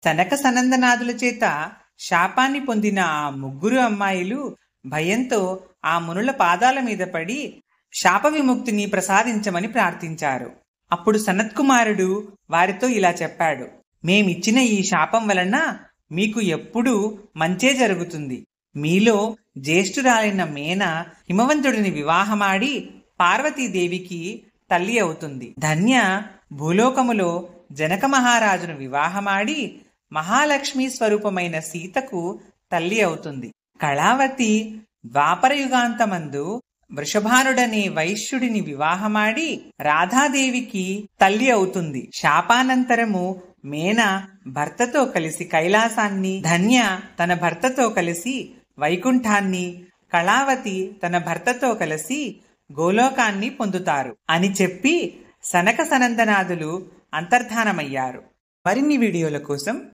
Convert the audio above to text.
సనక సనందనాదుల చేత శాపాన్ని పొందిన ఆ ముగ్గురు అమ్మాయిలు భయంతో ఆ మునుల పాదాల మీద పడి శాప విముక్తిని ప్రసాదించమని ప్రార్థించారు. అప్పుడు సనత్కుమారుడు వారితో ఇలా చెప్పాడు: మేమిచ్చిన ఈ శాపం వలన మీకు ఎప్పుడూ మంచే జరుగుతుంది. మీలో జ్యేష్ఠురాలైన మేన హిమవంతుడిని వివాహమాడి పార్వతీదేవికి తల్లి అవుతుంది. ధన్య భూలోకములో జనక మహారాజును వివాహమాడి మహాలక్ష్మీ స్వరూపమైన సీతకు తల్లి అవుతుంది. కళావతి ద్వాపరయుగాంతమందు వృషభానుడనే వైశ్యుడిని వివాహమాడి రాధాదేవికి తల్లి అవుతుంది. శాపానంతరము మేన భర్తతో కలిసి కైలాసాన్ని, ధన్య తన భర్తతో కలిసి వైకుంఠాన్ని, కళావతి తన భర్తతో కలిసి గోలోకాన్ని పొందుతారు అని చెప్పి సనక సనందనాదులు అంతర్ధానమయ్యారు. మరిన్ని వీడియోల కోసం